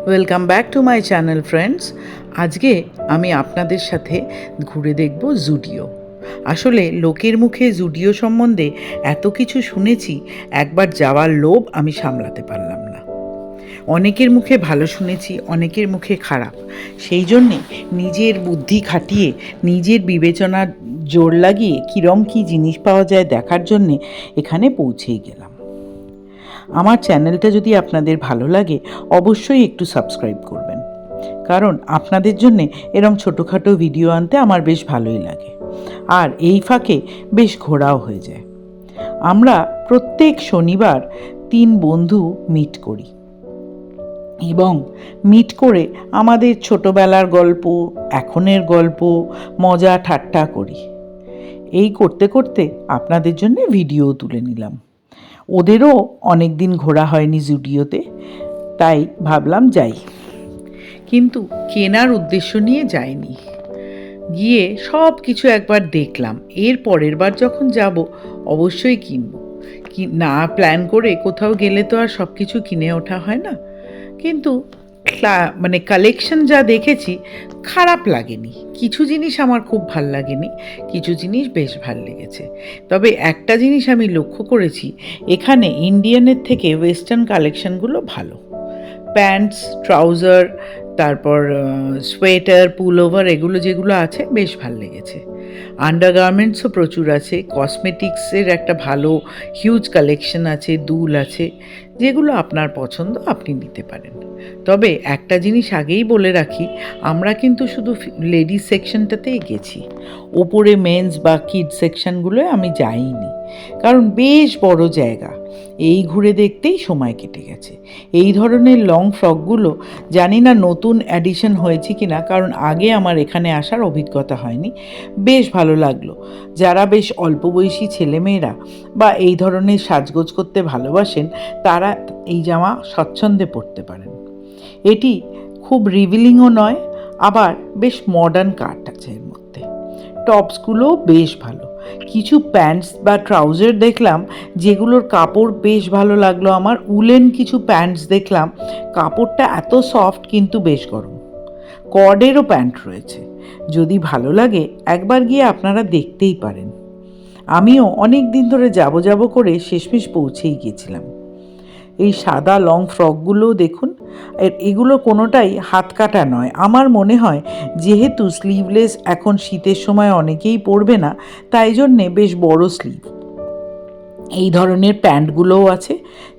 Welcome back to my channel friends. আজকে আমি আপনাদের সাথে ঘুরে দেখব জুডিও। আসলে লোকের মুখে জুডিও সম্বন্ধে এত কিছু শুনেছি, একবার যাওয়ার লোভ আমি সামলাতে পারলাম না। অনেকের মুখে ভালো শুনেছি, অনেকের মুখে খারাপ। সেই জন্যে নিজের বুদ্ধি খাটিয়ে, নিজের বিবেচনার জোর লাগিয়ে কীরম কী জিনিস পাওয়া যায় দেখার জন্যে এখানে পৌঁছেই গেলাম। আমার চ্যানেলটা যদি আপনাদের ভালো লাগে অবশ্যই একটু সাবস্ক্রাইব করবেন, কারণ আপনাদের জন্যে এরম ছোটোখাটো ভিডিও আনতে আমার বেশ ভালোই লাগে। আর এই ফাঁকে বেশ ঘোরাও হয়ে যায়। আমরা প্রত্যেক শনিবার 3 বন্ধু মিট করি এবং মিট করে আমাদের ছোটোবেলার গল্প, এখনের গল্প, মজা ঠাট্টা করি। এই করতে করতে আপনাদের জন্য ভিডিও তুলে নিলাম। ওদেরও অনেক দিন ঘোরা হয়নি জুডিওতে, তাই ভাবলাম যাই। কিন্তু কেনার উদ্দেশ্য নিয়ে যাইনি, গিয়ে সব কিছু একবার দেখলাম। এর পরের বার যখন যাব অবশ্যই কিনব। না প্ল্যান করে কোথাও গেলে তো আর সব কিছু কিনে ওঠা হয় না। কিন্তু কালেকশন যা দেখেছি খারাপ লাগেনি। কিছু জিনিস আমার খুব ভাল লাগেনি, কিছু জিনিস বেশ ভাল লেগেছে। তবে একটা জিনিস আমি লক্ষ্য করেছি, এখানে ইন্ডিয়ানের থেকে ওয়েস্টার্ন কালেকশনগুলো ভালো। প্যান্টস, ট্রাউজার, তারপর সোয়েটার, পুলওভার, এগুলো যেগুলো আছে বেশ ভাল লেগেছে। আন্ডারগার্মেন্টসও প্রচুর আছে, কসমেটিক্সের একটা ভালো হিউজ কালেকশন আছে, দুল আছে, যেগুলো আপনার পছন্দ আপনি নিতে পারেন। তবে একটা জিনিস আগেই বলে রাখি, আমরা কিন্তু শুধু লেডিস সেকশনটাতেই গেছি, ওপরে মেন্স বা কিডস সেকশনগুলোয় আমি যাইনি, কারণ বেশ বড় জায়গা, এই ঘুরে দেখতেই সময় কেটে গেছে। এই ধরনের লং ফ্রকগুলো জানি না নতুন অ্যাডিশন হয়েছে কি না, কারণ আগে আমার এখানে আসার অভিজ্ঞতা হয়নি। বেশ ভালো লাগলো। যারা বেশ অল্প বয়সী ছেলেমেয়েরা বা এই ধরনের সাজগোজ করতে ভালোবাসেন, তারা এই জামা স্বচ্ছন্দে পরতে পারেন। এটি খুব রিভিলিংও নয়, আবার বেশ মডার্ন কাট আছে এর মধ্যে। টপসগুলোও বেশ ভালো। কিছু প্যান্টস বা ট্রাউজার দেখলাম যেগুলোর কাপড় বেশ ভালো লাগলো আমার। উলেন কিছু প্যান্টস দেখলাম, কাপড়টা এত সফট কিন্তু বেশ গরম। কর্ডেরও প্যান্ট রয়েছে, যদি ভালো লাগে একবার গিয়ে আপনারা দেখতেই পারেন। আমিও অনেক দিন ধরে যাব করে শেষমেশ পৌঁছেই গিয়েছিলাম। এই সাদা লং ফ্রকগুলোও দেখুন, এগুলো কোনোটাই হাত কাটা নয়। আমার মনে হয় যেহেতু স্লিভলেস এখন শীতের সময় অনেকেই পরবে না, তাই জন্যে বেশ বড় স্লিভ। এই ধরনের প্যান্টগুলোও আছে।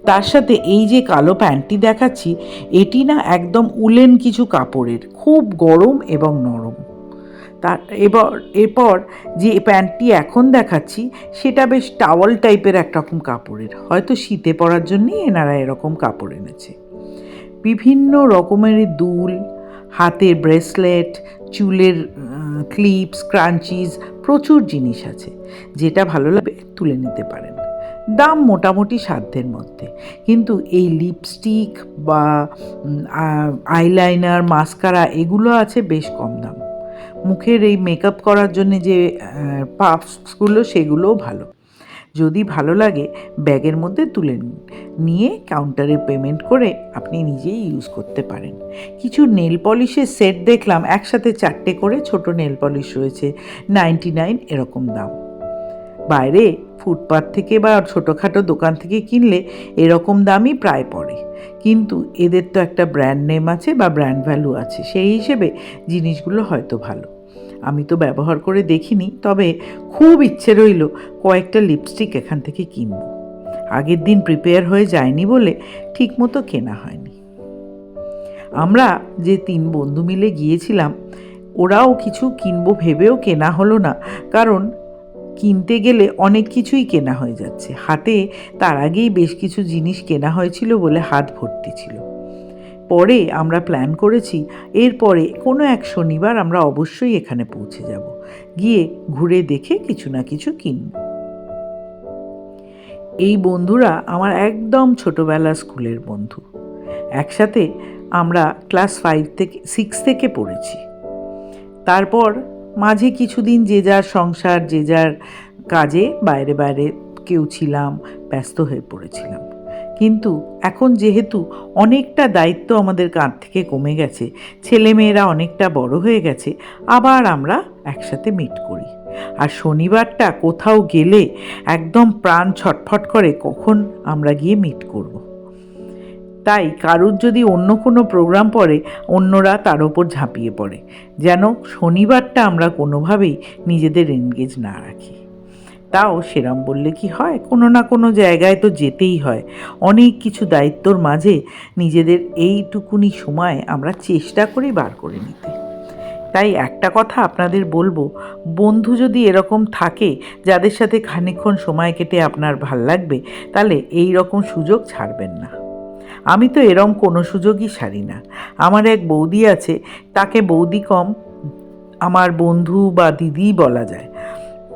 তার সাথে এই যে কালো প্যান্টটি দেখাচ্ছি, এটি না একদম উলেন কিছু কাপড়ের, খুব গরম এবং নরম। এরপর যে প্যান্টটি এখন দেখাচ্ছি সেটা বেশ টাওয়াল টাইপের একরকম কাপড়ের, হয়তো শীতে পরার জন্যই এনারা এরকম কাপড় এনেছে। বিভিন্ন রকমের দুল, হাতের ব্রেসলেট, চুলের ক্লিপস, ক্রাঞ্চিজ, প্রচুর জিনিস আছে। যেটা ভালো লাগবে তুলে নিতে পারেন। দাম মোটামুটি সাধ্যের মধ্যে, কিন্তু এই লিপস্টিক বা আইলাইনার, মাস্কারা, এগুলো আছে বেশ কম দাম। মুখের এই মেকআপ করার জন্য যে পাফসগুলো, সেগুলোও ভালো। যদি ভালো লাগে ব্যাগের মধ্যে তুলে নিন, নিয়ে কাউন্টারে পেমেন্ট করে আপনি নিজেই ইউজ করতে পারেন। কিছু নেল পলিশের সেট দেখলাম, একসাথে 4টে করে ছোট নেল পলিশ রয়েছে, 99 এরকম দাম। বাইরে ফুটপাথ থেকে বা ছোটোখাটো দোকান থেকে কিনলে এরকম দামই প্রায় পড়ে, কিন্তু এদের তো একটা ব্র্যান্ড নেম আছে বা ব্র্যান্ড ভ্যালু আছে, সেই হিসেবে জিনিসগুলো হয়তো ভালো। আমি তো ব্যবহার করে দেখিনি, তবে খুব ইচ্ছে রইল কয়েকটা লিপস্টিক এখান থেকে কিনব। আগের দিন প্রিপেয়ার হয়ে যায়নি বলে ঠিকমতো কেনা হয়নি। আমরা যে 3 বন্ধু মিলে গিয়েছিলাম, ওরাও কিছু কিনবো ভেবেও কেনা হলো না, কারণ কিনতে গেলে অনেক কিছুই কেনা হয়ে যাচ্ছে হাতে। তার আগেই বেশ কিছু জিনিস কেনা হয়েছিল বলে হাত ভর্তি ছিল। পরে আমরা প্ল্যান করেছি এরপরে কোনো এক শনিবার আমরা অবশ্যই এখানে পৌঁছে যাব, গিয়ে ঘুরে দেখে কিছু না কিছু কিনব। এই বন্ধুরা আমার একদম ছোটোবেলার স্কুলের বন্ধু। একসাথে আমরা ক্লাস 6 থেকে পড়েছি। তারপর মাঝে কিছুদিন যে যার সংসার, যে যার কাজে বাইরে কেউ ছিলাম, ব্যস্ত হয়ে পড়েছিলাম। কিন্তু এখন যেহেতু অনেকটা দায়িত্ব আমাদের কাঁধ থেকে কমে গেছে, ছেলেমেয়েরা অনেকটা বড় হয়ে গেছে, আবার আমরা একসাথে মিট করি। আর শনিবারটা কোথাও গেলে একদম প্রাণ ছটফট করে কখন আমরা গিয়ে মিট করব। তাই কারুর যদি অন্য কোনো প্রোগ্রাম পড়ে, অন্যরা তার ওপর ঝাঁপিয়ে পড়ে, যেন শনিবারটা আমরা কোনোভাবেই নিজেদের এনগেজ না রাখি। তাও সেরাম বললে কি হয়, কোনো না কোনো জায়গায় তো যেতেই হয়। অনেক কিছু দায়িত্বর মাঝে নিজেদের এইটুকুনি সময় আমরা চেষ্টা করি বার করে নিতে। তাই একটা কথা আপনাদের বলবো, বন্ধু যদি এরকম থাকে যাদের সাথে খানিকক্ষণ সময় কেটে আপনার ভাল লাগবে, তাহলে এই রকম সুযোগ ছাড়বেন না। আমি তো এরম কোনো সুযোগই ছাড়ি না। আমার এক বৌদি আছে, তাকে বৌদি কম, আমার বন্ধু বা দিদিই বলা যায়।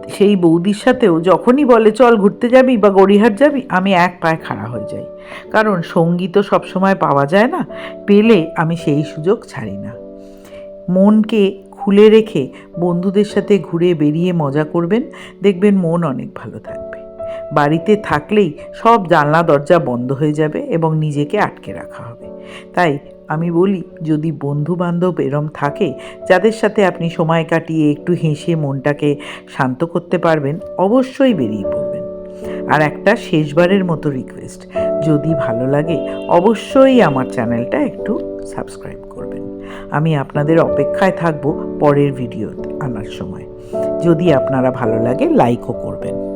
সেই বৌদির সাথেও যখনই বলে চল ঘুরতে যাবি বা গড়িয়াহাট যাবি, আমি এক পায়ে খাড়া হয়ে যাই। কারণ সঙ্গী তো সবসময় পাওয়া যায় না, পেলে আমি সেই সুযোগ ছাড়ি না। মনকে খুলে রেখে বন্ধুদের সাথে ঘুরে বেরিয়ে মজা করবেন, দেখবেন মন অনেক ভালো থাকবে। বাড়িতে থাকলেই সব জানলা দরজা বন্ধ হয়ে যাবে এবং নিজেকে আটকে রাখা হবে। তাই আমি বলি, যদি বন্ধু বান্ধব এরম থাকে যাদের সাথে আপনি সময় কাটিয়ে একটু হেসে মনটাকে শান্ত করতে পারবেন, অবশ্যই বেরিয়ে পড়বেন। আর একটা শেষবারের মতো রিকোয়েস্ট, যদি ভালো লাগে অবশ্যই আমার চ্যানেলটা একটু সাবস্ক্রাইব করবেন। আমি আপনাদের অপেক্ষায় থাকবো পরের ভিডিও আনার সময়। যদি আপনারা ভালো লাগে লাইকও করবেন।